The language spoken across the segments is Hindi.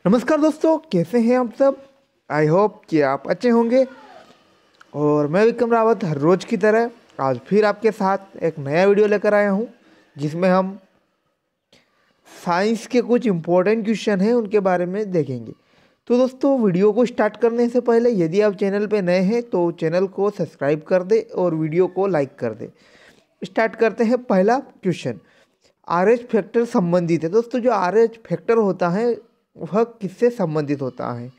नमस्कार दोस्तों, कैसे हैं आप सब। आई होप कि आप अच्छे होंगे। और मैं विक्रम रावत हर रोज़ की तरह आज फिर आपके साथ एक नया वीडियो लेकर आया हूं, जिसमें हम साइंस के कुछ इम्पोर्टेंट क्वेश्चन हैं उनके बारे में देखेंगे। तो दोस्तों, वीडियो को स्टार्ट करने से पहले यदि आप चैनल पर नए हैं तो चैनल को सब्सक्राइब कर दें और वीडियो को लाइक कर दें। स्टार्ट करते हैं। पहला क्वेश्चन RH फैक्टर संबंधित है। दोस्तों, जो RH फैक्टर होता है वह किससे संबंधित होता है?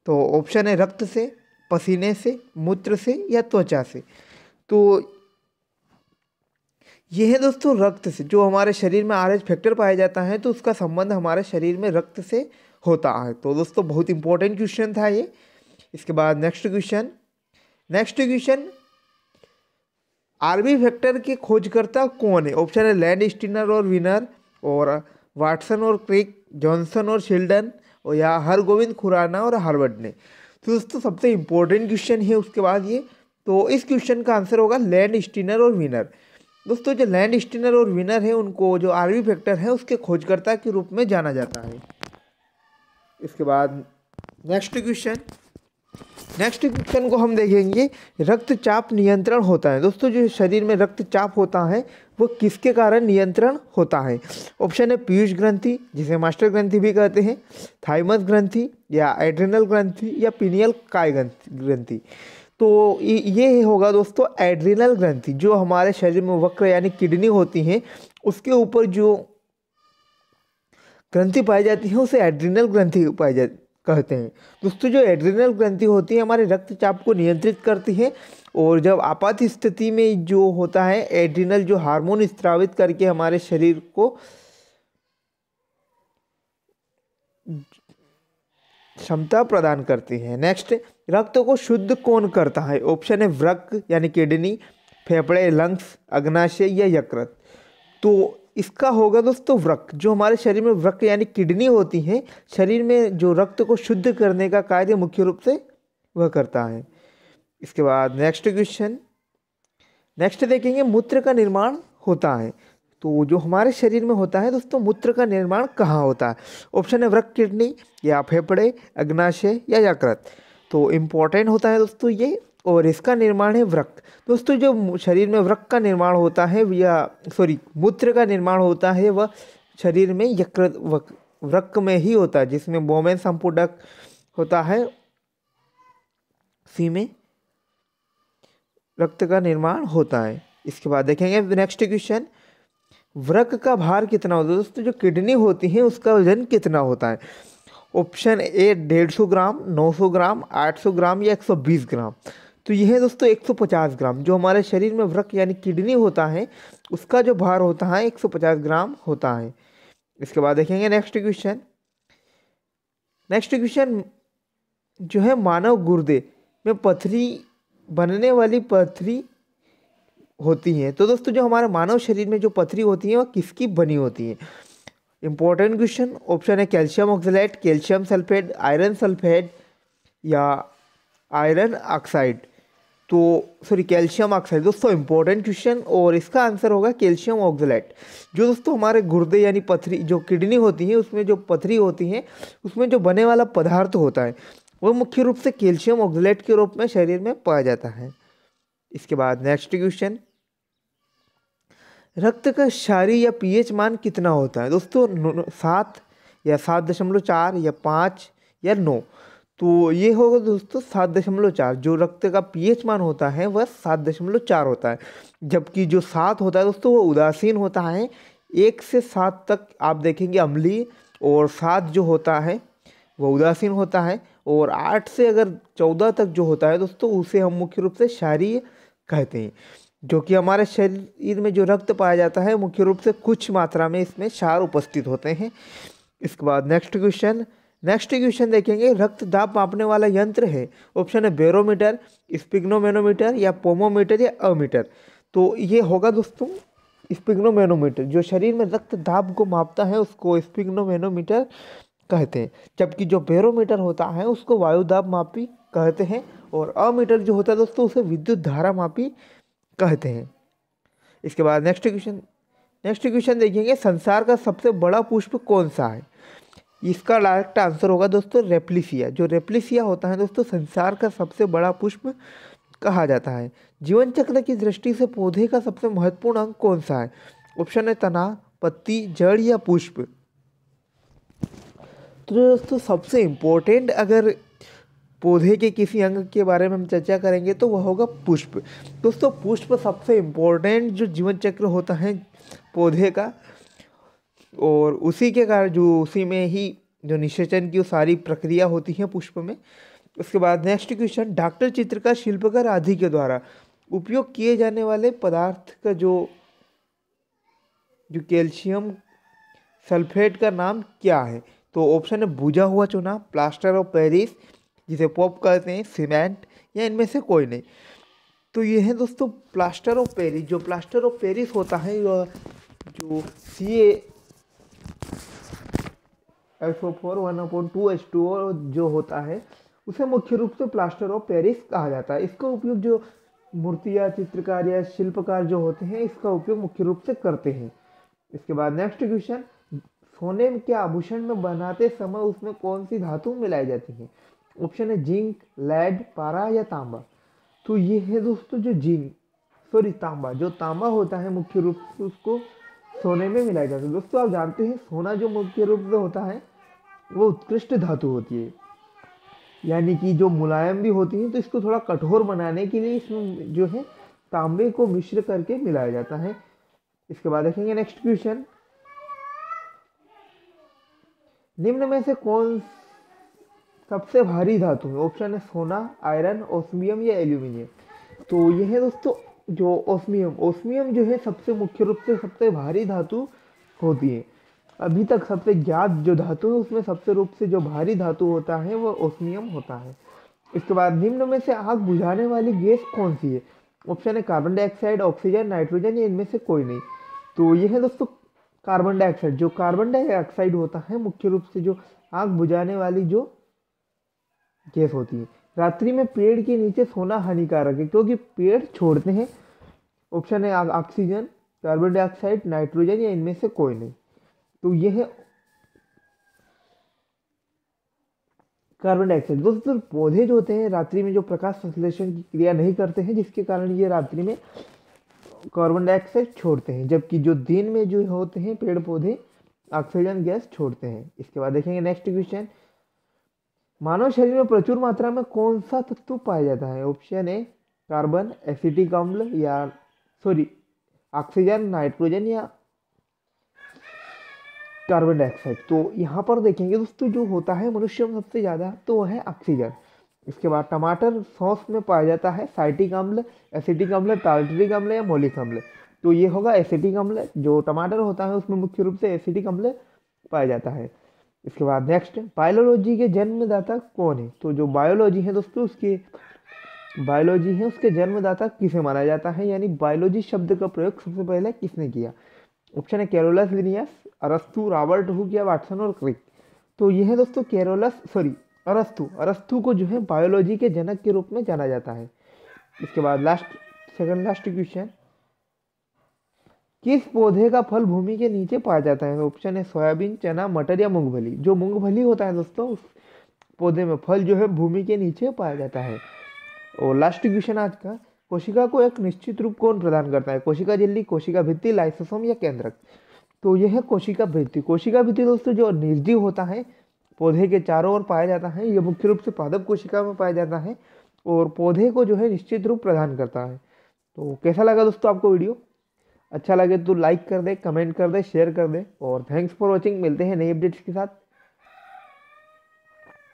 तो ऑप्शन है रक्त से, पसीने से, मूत्र से या त्वचा से। तो यह है दोस्तों रक्त से। जो हमारे शरीर में RH फैक्टर पाया जाता है तो उसका संबंध हमारे शरीर में रक्त से होता है। तो दोस्तों, बहुत इंपॉर्टेंट क्वेश्चन था ये। इसके बाद नेक्स्ट क्वेश्चन RB फैक्टर के खोजकर्ता कौन है? ऑप्शन है लैंड स्टीनर और विनर, और वाटसन और क्रिक, जॉनसन और शिल्डन, और या हरगोविंद खुराना और हार्वर्ड ने। तो दोस्तों, सबसे इम्पोर्टेंट क्वेश्चन है उसके बाद ये। तो इस क्वेश्चन का आंसर होगा लैंड स्टीनर और विनर। दोस्तों, जो लैंड स्टीनर और विनर है उनको जो RB फैक्टर है उसके खोजकर्ता के रूप में जाना जाता है। इसके बाद नेक्स्ट क्वेश्चन को हम देखेंगे। रक्तचाप नियंत्रण होता है। दोस्तों, जो शरीर में रक्तचाप होता है वो किसके कारण नियंत्रण होता है? ऑप्शन है पीयूष ग्रंथि, जिसे मास्टर ग्रंथि भी कहते हैं, थाइमस ग्रंथि, या एड्रिनल ग्रंथि, या पीनियल काय ग्रंथि। तो ये होगा दोस्तों एड्रिनल ग्रंथि। जो हमारे शरीर में वक्र यानी किडनी होती हैं उसके ऊपर जो ग्रंथि पाई जाती है उसे एड्रिनल ग्रंथि कहते हैं। दोस्तों, जो एड्रिनल ग्रंथि होती है हमारे रक्तचाप को नियंत्रित करती है। और जब आपात स्थिति में जो होता है एड्रिनल जो हार्मोन स्रावित करके हमारे शरीर को क्षमता प्रदान करती है। नेक्स्ट, रक्त को शुद्ध कौन करता है? ऑप्शन है वृक्क यानी किडनी, फेफड़े, लंग्स, अग्नाशय या यकृत। तो इसका होगा दोस्तों वृक्क। जो हमारे शरीर में वृक्क यानी किडनी होती है, शरीर में जो रक्त को शुद्ध करने का कार्य मुख्य रूप से वह करता है। इसके बाद नेक्स्ट देखेंगे मूत्र का निर्माण होता है। तो जो हमारे शरीर में होता है दोस्तों, मूत्र का निर्माण कहाँ होता है? ऑप्शन है वृक्क, किडनी, या फेफड़े, अग्नाशय या यकृत। तो इम्पोर्टेंट होता है दोस्तों ये, और इसका निर्माण है वृक्क। दोस्तों, जो शरीर में वृक्क का निर्माण होता है मूत्र का निर्माण होता है वह शरीर में यकृत वृक्क में ही होता है, जिसमें बोमेन संपूरक होता है, सी में रक्त का निर्माण होता है। इसके बाद देखेंगे नेक्स्ट क्वेश्चन, वृक्क का भार कितना होता है? दोस्तों, जो किडनी होती है उसका वजन कितना होता है? ऑप्शन ए 150 ग्राम, 900 ग्राम, 800 ग्राम या 120 ग्राम। तो यह है दोस्तों 150 ग्राम। जो हमारे शरीर में वृक्क यानी किडनी होता है उसका जो भार होता है 150 ग्राम होता है। इसके बाद देखेंगे नेक्स्ट क्वेश्चन जो है मानव गुर्दे में पथरी बनने वाली पथरी होती है। तो दोस्तों, जो हमारे मानव शरीर में जो पथरी होती है वह किसकी बनी होती है? Important question. ऑप्शन है calcium oxalate, calcium sulphate, iron sulphate या आयरन ऑक्साइड। Calcium oxide. दोस्तों, इंपॉर्टेंट क्वेश्चन, और इसका आंसर होगा कैल्शियम ऑक्सलेट। जो दोस्तों हमारे गुर्दे यानी पथरी जो किडनी होती है उसमें जो पथरी होती है उसमें जो बने वाला पदार्थ होता है वह मुख्य रूप से कैल्शियम ऑक्सलेट के रूप में शरीर में पाया जाता है। इसके बाद नेक्स्ट क्वेश्चन, रक्त का क्षारीय या pH मान कितना होता है? दोस्तों, 7 या 7.4 या 5 या 9। तो ये होगा दोस्तों 7.4। जो रक्त का pH मान होता है वह 7.4 होता है, जबकि जो 7 होता है दोस्तों वो उदासीन होता है। 1 से 7 तक आप देखेंगे अम्लीय, और 7 जो होता है वह उदासीन होता है, और 8 से अगर 14 तक जो होता है दोस्तों उसे हम मुख्य रूप से क्षारीय कहते हैं। जो कि हमारे शरीर में जो रक्त पाया जाता है मुख्य रूप से कुछ मात्रा में इसमें क्षार उपस्थित होते हैं। इसके बाद नेक्स्ट क्वेश्चन देखेंगे, रक्त दाब मापने वाला यंत्र है। ऑप्शन है बैरोमीटर, स्पिग्नोमेनोमीटर या पोमोमीटर या अमीटर। तो ये होगा दोस्तों स्पिग्नोमेनोमीटर। जो शरीर में रक्त दाब को मापता है उसको स्पिग्नोमेनोमीटर कहते हैं, जबकि जो बैरोमीटर होता है उसको वायु दाब मापी कहते हैं, और अमीटर जो होता है दोस्तों उसे विद्युत धारा मापी कहते हैं। इसके बाद नेक्स्ट क्वेश्चन, नेक्स्ट क्वेश्चन देखेंगे, संसार का सबसे बड़ा पुष्प कौन सा है? इसका डायरेक्ट आंसर होगा दोस्तों रेप्लिसिया। जो रेप्लिसिया होता है दोस्तों संसार का सबसे बड़ा पुष्प कहा जाता है। जीवन चक्र की दृष्टि से पौधे का सबसे महत्वपूर्ण अंग कौन सा है? ऑप्शन है तना, पत्ती, जड़ या पुष्प। तो दोस्तों सबसे इम्पोर्टेंट अगर पौधे के किसी अंग के बारे में हम चर्चा करेंगे तो वह होगा पुष्प। दोस्तों पुष्प सबसे इम्पोर्टेंट जो जीवन चक्र होता है पौधे का, और उसी के कारण जो उसी में ही जो निषेचन की सारी प्रक्रिया होती है पुष्प में। उसके बाद नेक्स्ट क्वेश्चन, डॉक्टर चित्रकार शिल्पकार आदि के द्वारा उपयोग किए जाने वाले पदार्थ का जो कैल्शियम सल्फेट का नाम क्या है? तो ऑप्शन है भुजा हुआ चूना, प्लास्टर ऑफ पेरिस जिसे पॉप कहते हैं, सीमेंट, या इनमें से कोई नहीं। तो ये है दोस्तों प्लास्टर ऑफ पेरिस। जो प्लास्टर ऑफ पेरिस होता है जो CaSO4 1/2H2O जो होता है उसे मुख्य रूप से प्लास्टर ऑफ पेरिस कहा जाता है। इसका उपयोग जो मूर्तियाँ, चित्रकार या शिल्पकार जो होते हैं इसका उपयोग मुख्य रूप से करते हैं। इसके बाद नेक्स्ट क्वेश्चन, सोने के आभूषण में बनाते समय उसमें कौन सी धातु मिलाई जाती है? ऑप्शन है जिंक, लेड, पारा या तांबा। तो ये है दोस्तों जो तांबा। जो तांबा होता है मुख्य रूप से उसको सोने में मिलाया जाता है। दोस्तों आप जानते हैं सोना जो मुख्य रूप से होता है वो उत्कृष्ट धातु होती है, यानी कि जो मुलायम भी होती है। तो इसको थोड़ा कठोर बनाने के लिए इसमें जो है तांबे को मिश्र करके मिलाया जाता है। इसके बाद देखेंगे नेक्स्ट क्वेश्चन, निम्न में से कौन सबसे भारी धातु है? ऑप्शन है सोना, आयरन, ओस्मियम या एल्यूमिनियम। तो यह है दोस्तों जो ओस्मियम जो है सबसे मुख्य रूप से सबसे भारी धातु होती है। अभी तक सबसे ज्ञात जो धातु है उसमें सबसे रूप से जो भारी धातु होता है वह ओस्मियम होता है। इसके बाद निम्न में से आग बुझाने वाली गैस कौन सी है? ऑप्शन है कार्बन डाइऑक्साइड, ऑक्सीजन, नाइट्रोजन या इनमें से कोई नहीं। तो यह है दोस्तों कार्बन डाइऑक्साइड। जो कार्बन डाइऑक्साइड होता है मुख्य रूप से जो आग बुझाने वाली जो गैस होती है। रात्रि में पेड़ के नीचे सोना हानिकारक है क्योंकि पेड़ छोड़ते हैं। ऑप्शन है ऑक्सीजन, कार्बन डाइऑक्साइड, नाइट्रोजन या इनमें से कोई नहीं। तो यह है कार्बन डाइऑक्साइड। दोस्तों पौधे जो होते हैं रात्रि में जो प्रकाश संश्लेषण की क्रिया नहीं करते हैं जिसके कारण ये रात्रि में कार्बन डाइऑक्साइड छोड़ते हैं, जबकि जो दिन में जो होते हैं पेड़ पौधे ऑक्सीजन गैस छोड़ते हैं। इसके बाद देखेंगे नेक्स्ट क्वेश्चन, मानव शरीर में प्रचुर मात्रा में कौन सा तत्व पाया जाता है? ऑप्शन है कार्बन, एसिटिक अम्ल या ऑक्सीजन, नाइट्रोजन या कार्बन डाइऑक्साइड। तो यहाँ पर देखेंगे दोस्तों जो होता है मनुष्य में सबसे ज़्यादा तो वह है ऑक्सीजन। इसके बाद टमाटर सॉस में पाया जाता है साइटिक अम्ल, एसिटिक अम्ल, टार्टरिक अम्ल या मौलिक अम्ल। तो ये होगा एसिटिक अम्ल। जो टमाटर होता है उसमें मुख्य रूप से एसिटिक अम्ल पाया जाता है। इसके बाद नेक्स्ट, बायोलॉजी के जन्मदाता कौन है? तो जो बायोलॉजी है दोस्तों उसके जन्मदाता किसे माना जाता है, यानी बायोलॉजी शब्द का प्रयोग सबसे पहले किसने किया? ऑप्शन है कैरोलस लिनियस, अरस्तु, रॉबर्ट हुक या वाटसन और क्रिक। तो यह है दोस्तों अरस्तु को जो है बायोलॉजी के जनक के रूप में जाना जाता है। इसके बाद सेकंड लास्ट क्वेश्चन, किस पौधे का फल भूमि के नीचे पाया जाता है? ऑप्शन है सोयाबीन, चना, मटर या मूंगफली। जो मूंगफली होता है दोस्तों उस पौधे में फल जो है भूमि के नीचे पाया जाता है। और लास्ट क्वेश्चन आज का, कोशिका को एक निश्चित रूप कौन प्रदान करता है? कोशिका झिल्ली, कोशिका भित्ति, लाइसोसोम या केंद्रक। तो यह है कोशिका भित्ति। कोशिका भित्ति दोस्तों जो निर्जीव होता है पौधे के चारों ओर पाया जाता है, यह मुख्य रूप से पादप कोशिका में पाया जाता है और पौधे को जो है निश्चित रूप प्रदान करता है। तो कैसा लगा दोस्तों आपको वीडियो? अच्छा लगे तो लाइक कर दे, कमेंट कर दे, शेयर कर दे और थैंक्स फॉर वॉचिंग। मिलते हैं नई अपडेट्स के साथ।